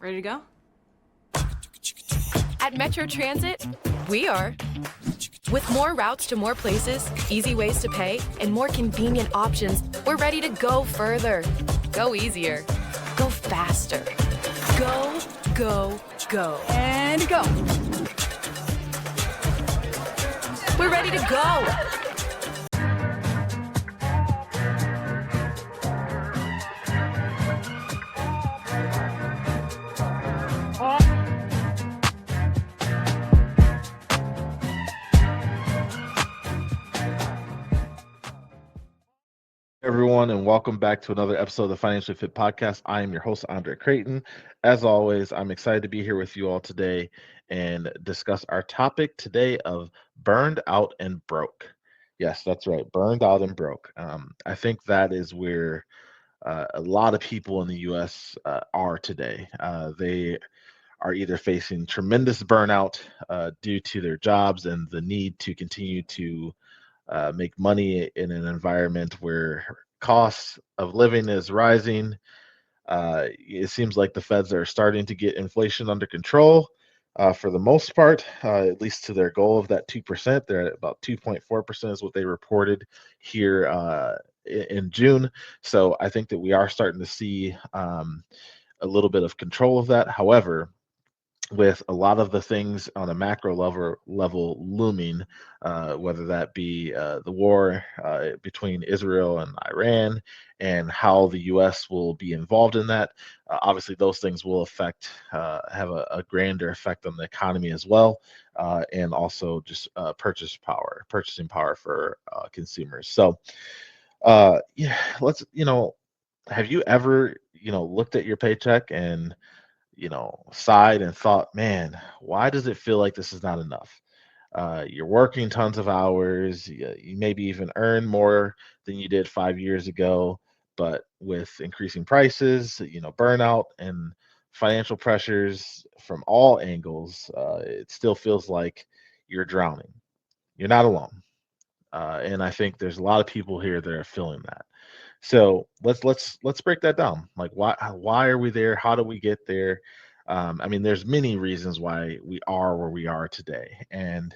Ready to go? At Metro Transit, we are. With more routes to more places, easy ways to pay, and more convenient options, we're ready to go further. Go easier. Go faster. Go, go, go. And go. We're ready to go. Everyone, and welcome back to another episode of the Financially Fit Podcast. I am your host, Andre Creighton. As always, I'm excited to be here with you all today and discuss our topic today of burned out and broke. Yes, that's right, burned out and broke. I think that is where a lot of people in the U.S. Are today. They are either facing tremendous burnout due to their jobs and the need to continue to make money in an environment where costs of living is rising. It seems like the feds are starting to get inflation under control for the most part, at least to their goal of that 2%. They're at about 2.4% is what they reported here in June. So I think that we are starting to see a little bit of control of that. However, with a lot of the things on a macro level looming, whether that be the war between Israel and Iran, and how the U.S. will be involved in that. Obviously, those things will have a grander effect on the economy as well, and also just purchasing power for consumers. So, yeah, have you ever looked at your paycheck and sighed and thought, man, why does it feel like this is not enough? You're working tons of hours. You maybe even earn more than you did 5 years ago, but with increasing prices, burnout and financial pressures from all angles, it still feels like you're drowning. You're not alone, and I think there's a lot of people here that are feeling that. So let's break that down. Like why are we there? How do we get there? I mean, there's many reasons why we are where we are today, and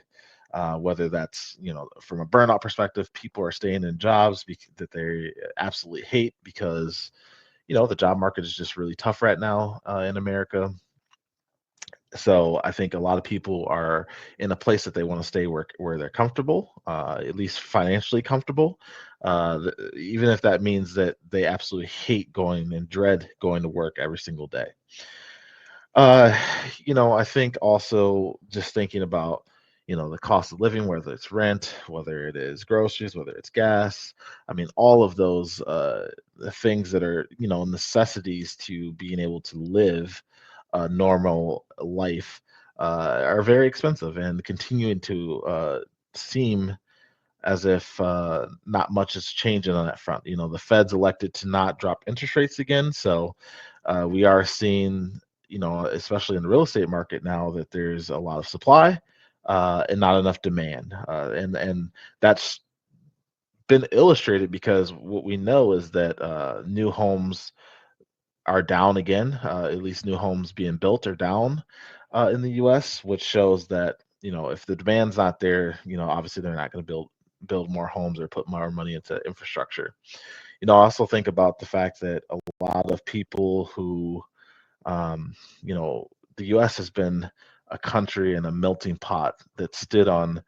whether that's from a burnout perspective, people are staying in jobs that they absolutely hate because the job market is just really tough right now in America. So I think a lot of people are in a place that they want to stay where they're comfortable, at least financially comfortable, even if that means that they absolutely hate going and dread going to work every single day. Uh, I think also just thinking about the cost of living, whether it's rent, whether it is groceries, whether it's gas. I mean, all of those the things that are necessities to being able to live a normal life are very expensive and continuing to seem as if not much is changing on that front. The Fed's elected to not drop interest rates again, so we are seeing, especially in the real estate market now, that there's a lot of supply and not enough demand, and that's been illustrated because what we know is that new homes are down again. At least new homes being built are down in the U.S., which shows that if the demand's not there, obviously they're not going to build more homes or put more money into infrastructure. I also think about the fact that a lot of people who, the U.S. has been a country and a melting pot that stood on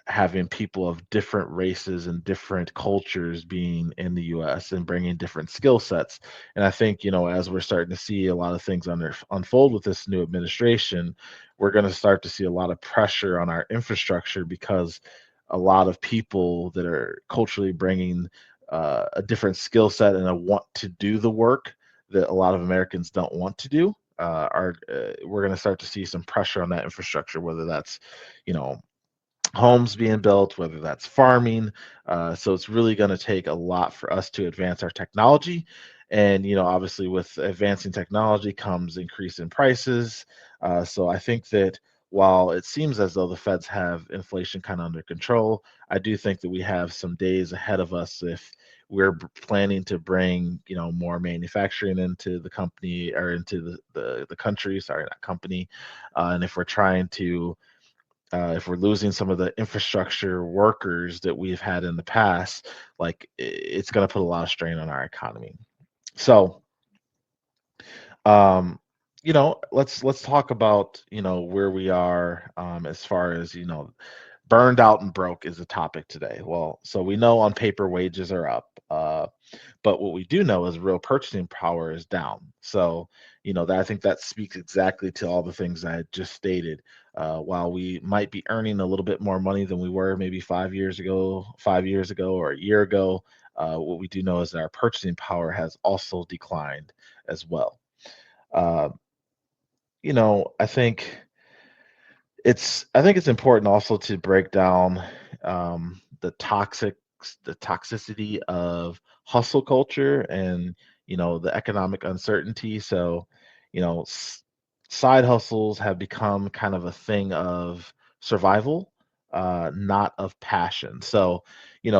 having people of different races and different cultures being in the US and bringing different skill sets. And I think, as we're starting to see a lot of things unfold with this new administration, we're going to start to see a lot of pressure on our infrastructure because a lot of people that are culturally bringing a different skill set and a want to do the work that a lot of Americans don't want to do. We're going to start to see some pressure on that infrastructure, whether that's, homes being built, whether that's farming. So it's really going to take a lot for us to advance our technology. And, obviously with advancing technology comes increase in prices. So I think that while it seems as though the feds have inflation kind of under control, I do think that we have some days ahead of us if we're planning to bring, more manufacturing into the company or into the country, sorry, not company. And if we're trying to if we're losing some of the infrastructure workers that we've had in the past, like it's going to put a lot of strain on our economy. So, um, let's talk about, where we are, as far as, burned out and broke is the topic today. Well, so we know on paper wages are up. But what we do know is real purchasing power is down. So, that I think that speaks exactly to all the things I had just stated. While we might be earning a little bit more money than we were maybe 5 years ago, or a year ago, what we do know is that our purchasing power has also declined as well. Uh, I think it's important also to break down the toxicity of hustle culture and the economic uncertainty. So, you know, s- side hustles have become kind of a thing of survival, not of passion. So,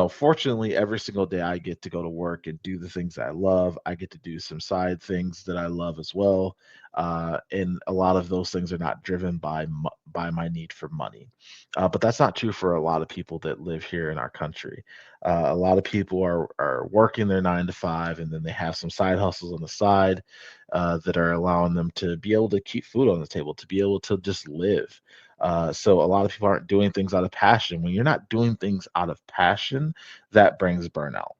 fortunately, every single day I get to go to work and do the things I love. I get to do some side things that I love as well, and a lot of those things are not driven by my need for money. But that's not true for a lot of people that live here in our country. A lot of people are working their 9 to 5, and then they have some side hustles on the side that are allowing them to be able to keep food on the table, to be able to just live. So a lot of people aren't doing things out of passion. When you're not doing things out of passion, that brings burnout.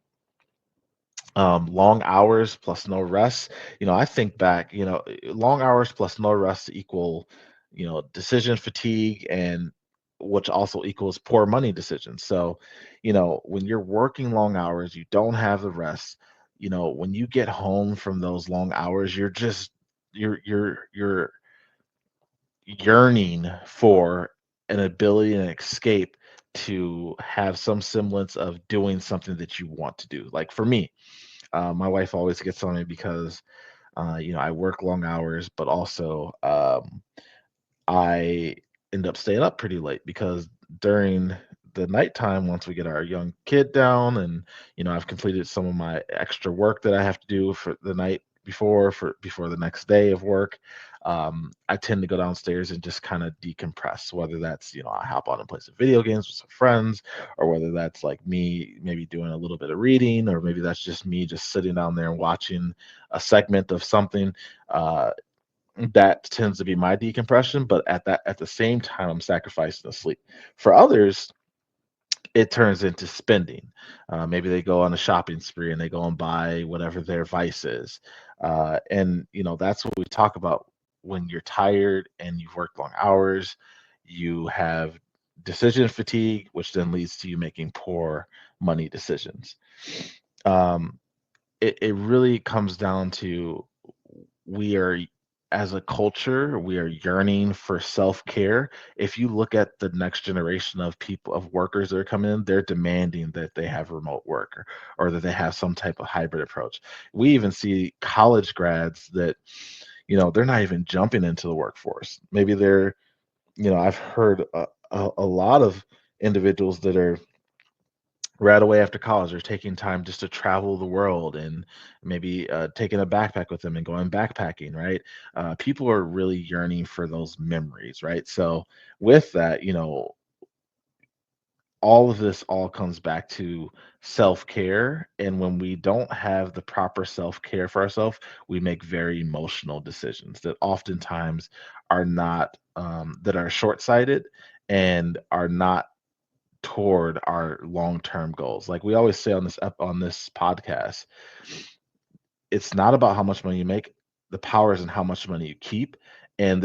Long hours plus no rest. I think back, long hours plus no rest equal, decision fatigue, and which also equals poor money decisions. So, when you're working long hours, you don't have the rest. When you get home from those long hours, you're yearning for an ability and escape to have some semblance of doing something that you want to do. Like for me, my wife always gets on me because, I work long hours, but also I end up staying up pretty late because during the nighttime, once we get our young kid down and, I've completed some of my extra work that I have to do for the night before the next day of work, I tend to go downstairs and just kind of decompress, whether that's, I hop on and play some video games with some friends, or whether that's like me maybe doing a little bit of reading, or maybe that's just me just sitting down there and watching a segment of something. That tends to be my decompression, but at the same time, I'm sacrificing the sleep. For others, it turns into spending. Maybe they go on a shopping spree and they go and buy whatever their vice is. And that's what we talk about when you're tired and you've worked long hours. You have decision fatigue, which then leads to you making poor money decisions. Um, it really comes down to, we are as a culture, we are yearning for self-care. If you look at the next generation of people, of workers that are coming in, they're demanding that they have remote work, or that they have some type of hybrid approach. We even see college grads that, they're not even jumping into the workforce. Maybe I've heard a lot of individuals that are right away after college are taking time just to travel the world, and maybe taking a backpack with them and going backpacking, right? People are really yearning for those memories, right? So with that, all of this all comes back to self-care, and when we don't have the proper self-care for ourselves, we make very emotional decisions that oftentimes are not that are short-sighted and are not toward our long-term goals. Like we always say on this podcast, it's not about how much money you make. The power is in how much money you keep. And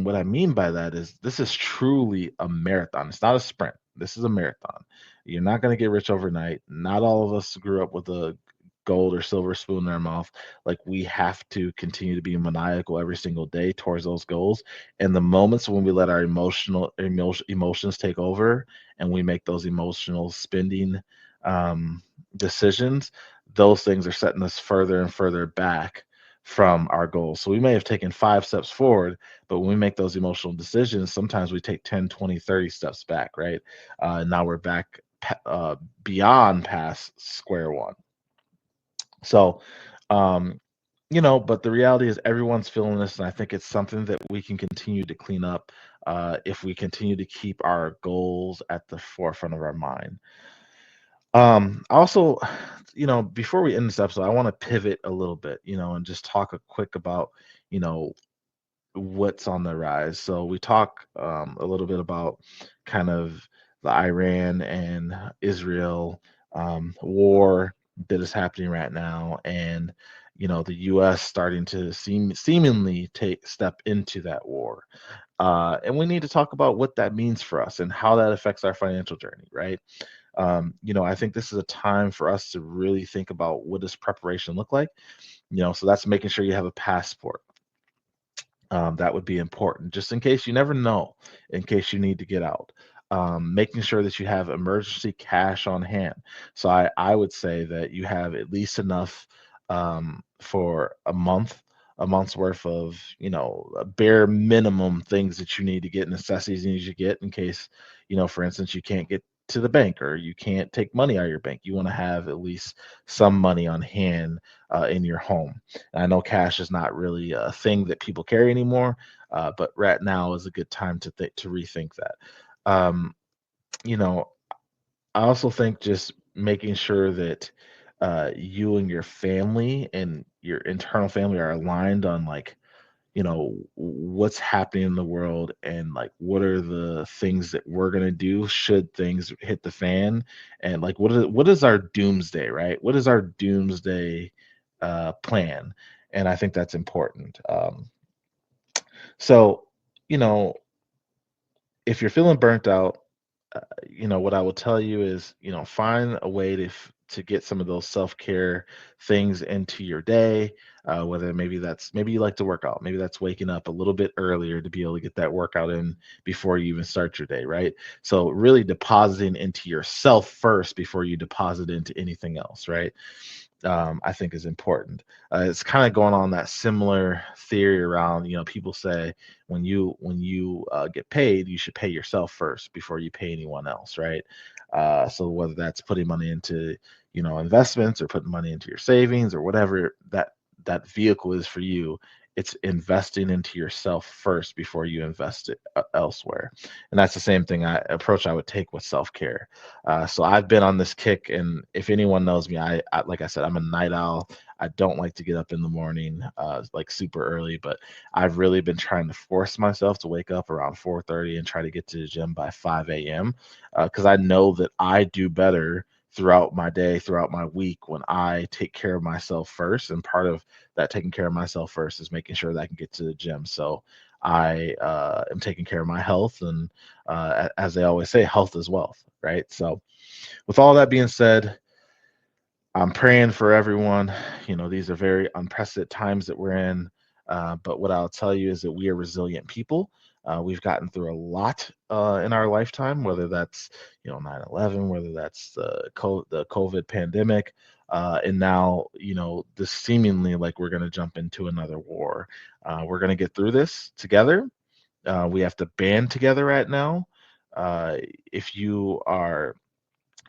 what I mean by that is, this is truly a marathon. It's not a sprint. This is a marathon. You're not going to get rich overnight. Not all of us grew up with a gold or silver spoon in our mouth. Like, we have to continue to be maniacal every single day towards those goals. And the moments when we let our emotions take over, and we make those emotional spending decisions, those things are setting us further and further back from our goals. So we may have taken 5 steps forward, but when we make those emotional decisions, sometimes we take 10, 20, 30 steps back, right? Now we're back beyond past square one. So, um, but the reality is everyone's feeling this, and I think it's something that we can continue to clean up if we continue to keep our goals at the forefront of our mind. Also, before we end this episode, I want to pivot a little bit, and just talk a quick about, you know, what's on the rise. So we talk a little bit about kind of the Iran and Israel war that is happening right now, and the U.S. starting to seemingly take step into that war. And we need to talk about what that means for us and how that affects our financial journey, right? I think this is a time for us to really think about what does preparation look like. So that's making sure you have a passport. That would be important, just in case you never know, in case you need to get out. Making sure that you have emergency cash on hand. So I would say that you have at least enough for a month's worth of, a bare minimum things that you need to get, necessities you need to get in case, for instance, you can't get to the bank or you can't take money out of your bank. You want to have at least some money on hand in your home. I know cash is not really a thing that people carry anymore, but right now is a good time to rethink that. Um, you know, I also think just making sure that you and your family and your internal family are aligned on like what's happening in the world and like what are the things that we're going to do should things hit the fan, and like what is our doomsday, right? What is our doomsday plan? And I think that's important. So you know if you're feeling burnt out, what I will tell you is, find a way to get some of those self-care things into your day. Whether maybe you like to work out, maybe that's waking up a little bit earlier to be able to get that workout in before you even start your day, right? So really depositing into yourself first before you deposit into anything else, right? I think is important. It's kind of going on that similar theory around, people say when you get paid, you should pay yourself first before you pay anyone else, right? So whether that's putting money into, investments or putting money into your savings or whatever that vehicle is for you, it's investing into yourself first before you invest it elsewhere. And that's the same approach I would take with self-care. So I've been on this kick, and if anyone knows me, I like I said, I'm a night owl. I don't like to get up in the morning, like super early, but I've really been trying to force myself to wake up around 4:30 and try to get to the gym by 5 a.m. Because I know that I do better throughout my day, throughout my week, when I take care of myself first. And part of that taking care of myself first is making sure that I can get to the gym. So I am taking care of my health, and as they always say, health is wealth, right? So with all that being said, I'm praying for everyone. These are very unprecedented times that we're in. But what I'll tell you is that we are resilient people. We've gotten through a lot in our lifetime, whether that's 9/11, whether that's the COVID pandemic, and now this seemingly like we're going to jump into another war. We're going to get through this together. We have to band together right now. If you are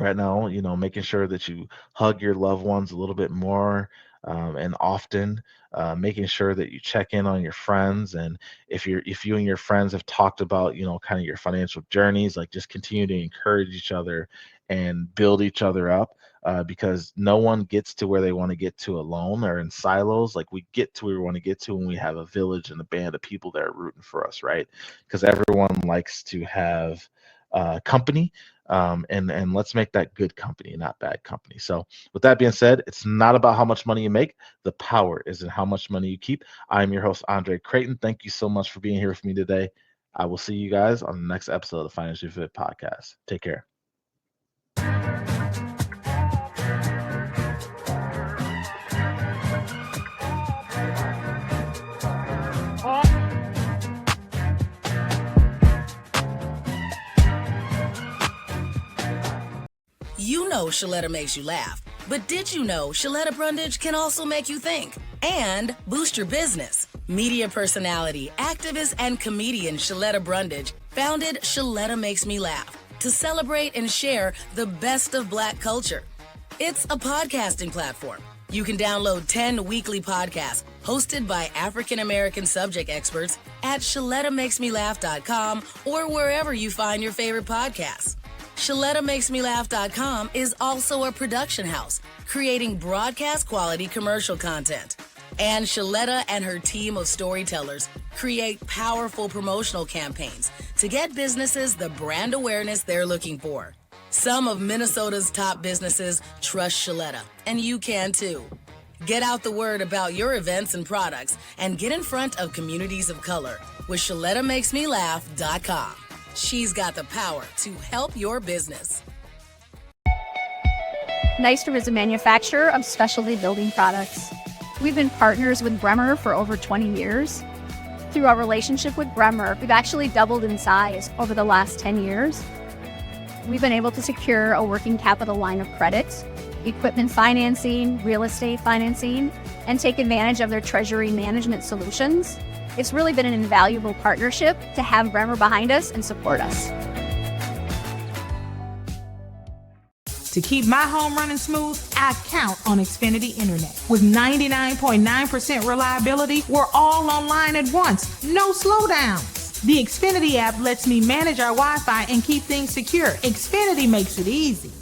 right now, making sure that you hug your loved ones a little bit more and often, making sure that you check in on your friends. And if you and your friends have talked about, kind of your financial journeys, like just continue to encourage each other and build each other up. Because no one gets to where they want to get to alone or in silos. Like we get to where we want to get to when we have a village and a band of people that are rooting for us, right? Because everyone likes to have company, and let's make that good company, not bad company. So with that being said, it's not about how much money you make. The power is in how much money you keep. I'm your host, Andre Creighton. Thank you so much for being here with me today. I will see you guys on the next episode of the Financially Fit Podcast. Take care. You know Shaletta makes you laugh, but did you know Shaletta Brundage can also make you think and boost your business? Media personality, activist, and comedian Shaletta Brundage founded Shaletta Makes Me Laugh to celebrate and share the best of Black culture. It's a podcasting platform You can download 10 weekly podcasts hosted by African American subject experts at ShalettaMakesMeLaugh.com or wherever you find your favorite podcasts. ShalettaMakesMeLaugh.com is also a production house, creating broadcast quality commercial content. And Shaletta and her team of storytellers create powerful promotional campaigns to get businesses the brand awareness they're looking for. Some of Minnesota's top businesses trust Shaletta, and you can too. Get out the word about your events and products and get in front of communities of color with ShalettaMakesMeLaugh.com. She's got the power to help your business. Nystrom is a manufacturer of specialty building products. We've been partners with Bremer for over 20 years. Through our relationship with Bremer, we've actually doubled in size over the last 10 years. We've been able to secure a working capital line of credit, equipment financing, real estate financing, and take advantage of their treasury management solutions. It's really been an invaluable partnership to have Bremer behind us and support us. To keep my home running smooth, I count on Xfinity Internet. With 99.9% reliability, we're all online at once. No slowdowns. The Xfinity app lets me manage our Wi-Fi and keep things secure. Xfinity makes it easy.